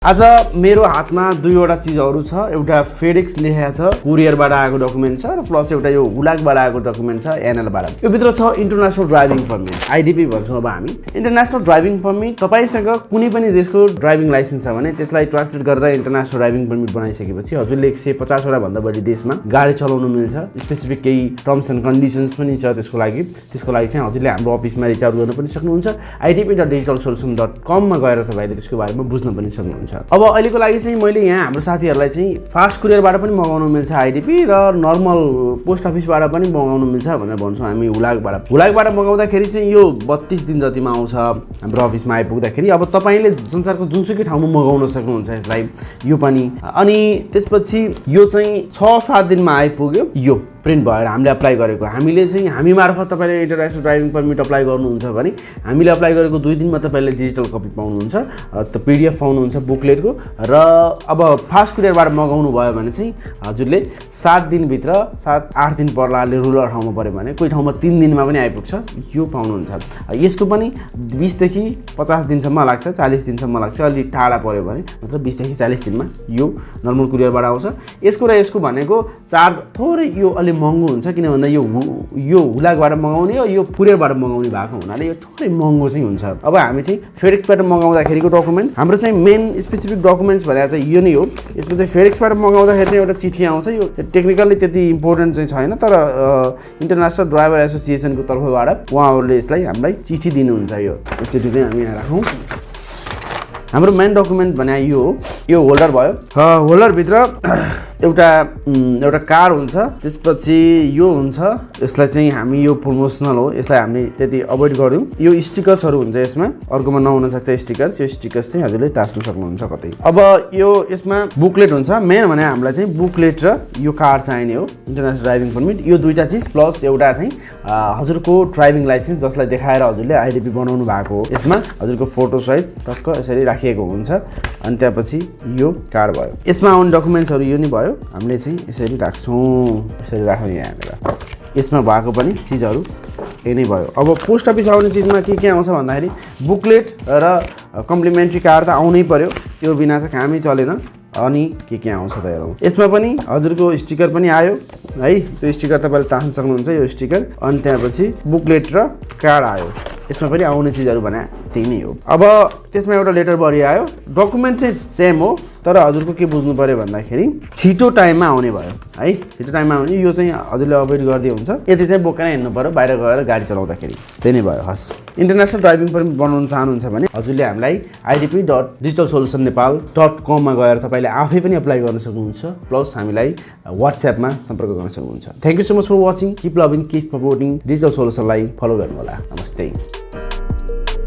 आज मेरो हातमा दुईवटा चीजहरु छ। एउटा फेडेक्स लेखेको छ, कुरियरबाट आएको डकुमेन्ट छ र प्लस एउटा यो हुलाकबाट आएको डकुमेन्ट छ एनएलबाट। यो भित्र छ इन्टरनेशनल ड्राइभिङ परमिट, आईडीपी भन्छौँ अब हामी। इन्टरनेशनल ड्राइभिङ परमिट तपाईसँग कुनै पनि देशको ड्राइभिङ लाइसेन्स छ भने त्यसलाई ट्रान्सलेट गरेर इन्टरनेशनल ड्राइभिङ परमिट बनाइसकेपछि हजुरले 150 वटा भन्दा बढी देशमा गाडी चलाउन मिल्छ। स्पेसिफिक केही टर्म्स एन्ड कन्डिसन्स पनि छ त्यसको लागि चाहिँ हजुरले हाम्रो अफिसमा रिच आउट गर्न पनि सक्नुहुन्छ। idp.digitalsolution.com मा गएर तपाईले त्यसको बारेमा बुझ्न पनि सक्नुहुन्छ। अब अहिलेको लागि चाहिँ मैले यहाँ हाम्रो साथीहरुलाई चाहिँ फास्ट कुरियरबाट पनि मगाउन मिल्छ आईडीपी र नर्मल पोस्ट अफिसबाट पनि मगाउन मिल्छ भनेर भन्छौँ हामी। हुलाकबाट मगाउँदाखेरि चाहिँ यो 32 दिन जतिमा आउँछ हाम्रो अफिसमा आइपुग्दाखेरि। अब तपाईले संसारको जुनसुकै ठाउँमा मगाउन सक्नुहुन्छ यसलाई यो पनि। अनि त्यसपछि यो चाहिँ 6-7 दिनमा आइपुग्यो। यो प्रिन्ट भएर हामीले अप्लाई गरेको हामी मार्फत तपाईले इन्टरनेशनल ड्राइभिङ परमिट अप्लाई गर्नुहुन्छ भने हामीले अप्लाई गरेको 2 दिनमा तपाईले डिजिटल कपी पाउनुहुन्छ, पीडीएफ पाउनुहुन्छ बुकलेटको। र अब फास्ट कुरियरबाट मगाउनु भयो भने चाहिँ हजुरले 7 दिनभित्र 7-8 दिन पर्लाले रुरल ठाउँमा पर्यो भने कोही ठाउँमा 3 दिनमा पनि आइपुग्छ यो पाउनुहुन्छ। यसको पनि 20 देखि 50 दिनसम्म लाग्छ, 40 दिनसम्म लाग्छ। अलि टाढा पर्यो भने मतलब 20 देखि 40 दिनमा यो नर्मल कुरियरबाट आउँछ। यसको र यसको भनेको चार्ज थोरै यो अलि महँगो हुन्छ, किन भन्दा यो हुलाकबाट मगाउने हो, यो कुरियरबाट मगाउने भएको हुनाले यो थोरै महँगो चाहिँ हुन्छ। अब हामी चाहिँ फेडेक्सबाट मगाउँदाखेरिको डकुमेन्ट हाम्रो चाहिँ मेन स्पेसिफिक डकुमेन्ट्स भनेर चाहिँ यो नै हो। यसमा चाहिँ फेडेक्सबाट मगाउँदाखेरि चाहिँ एउटा चिठी आउँछ। यो टेक्निकली त्यति इम्पोर्टेन्ट चाहिँ छैन, तर इन्टरनेशनल ड्राइभर एसोसिएसनको तर्फबाट उहाँहरूले यसलाई हामीलाई चिठी दिनुहुन्छ। यो चिठी चाहिँ हामी यहाँ राखौँ। हाम्रो मेन डकुमेन्ट भने यो होल्डर भयो। होल्डरभित्र एउटा कार्ड हुन्छ, त्यसपछि यो हुन्छ। यसलाई चाहिँ हामी यो प्रमोसनल हो, यसलाई हामीले त्यति अभोइड गर्यौँ। यो स्टिकर्सहरू हुन्छ यसमा, अर्कोमा नहुन सक्छ स्टिकर्स। यो स्टिकर्स चाहिँ हजुरले टास्न सक्नुहुन्छ कतै। अब यो यसमा बुकलेट हुन्छ। मेन भने हामीलाई चाहिँ बुकलेट र यो कार्ड चाहिने हो, इन्टरनेशनल ड्राइभिङ परमिट। यो दुईटा चिज प्लस एउटा चाहिँ हजुरको ड्राइभिङ लाइसेन्स जसलाई देखाएर हजुरले आईडीपी बनाउनु भएको हो। यसमा हजुरको फोटो सहित टक्क यसरी राखिएको हुन्छ। अनि त्यसपछि यो कार्ड भयो। यसमा आउने डकुमेन्ट्सहरू यो नै भयो। हामीले चाहिँ यसरी राख्छौँ, यसरी राख्यौँ यहाँनिर। यसमा भएको पनि चिजहरू यही नै भयो। अब पोस्ट अफिस आउने चिजमा के आउँछ भन्दाखेरि बुकलेट र कम्प्लिमेन्ट्री कार्ड त आउनै पर्यो, त्यो बिना चाहिँ कामै चलेन। अनि के आउँछ त हेरौँ। यसमा पनि हजुरको स्टिकर पनि आयो है, त्यो स्टिकर तपाईँले तान्न सक्नुहुन्छ यो स्टिकर। अनि त्यसपछि बुकलेट र कार्ड आयो। यसमा पनि आउने चिजहरू भने त्यही नै हो। अब त्यसमा एउटा लेटर बढी आयो। डकुमेन्ट चाहिँ सेम हो, तर हजुरको के बुझ्नु पर्यो भन्दाखेरि छिटो टाइममा आउने भयो है। छिटो टाइममा आउने यो चाहिँ हजुरले अभोइड गरिदिए हुन्छ। यति चाहिँ बोकेर हिँड्नु पर्यो बाहिर गएर गाडी चलाउँदाखेरि। त्यही नै भयो। हस्, इन्टरनेशनल ड्राइभिङ परमिट बनाउन चाहनुहुन्छ भने हजुरले हामीलाई idp.digitalsolutionnepal.com मा गएर तपाईँले आफै पनि अप्लाई गर्न सक्नुहुन्छ। प्लस हामीलाई व्हाट्सएपमा सम्पर्क गर्न सक्नुहुन्छ। Thank you so much for watching. Keep loving, keep supporting. Digital सोल्युसनलाई फलो गर्नु होला। नमस्ते।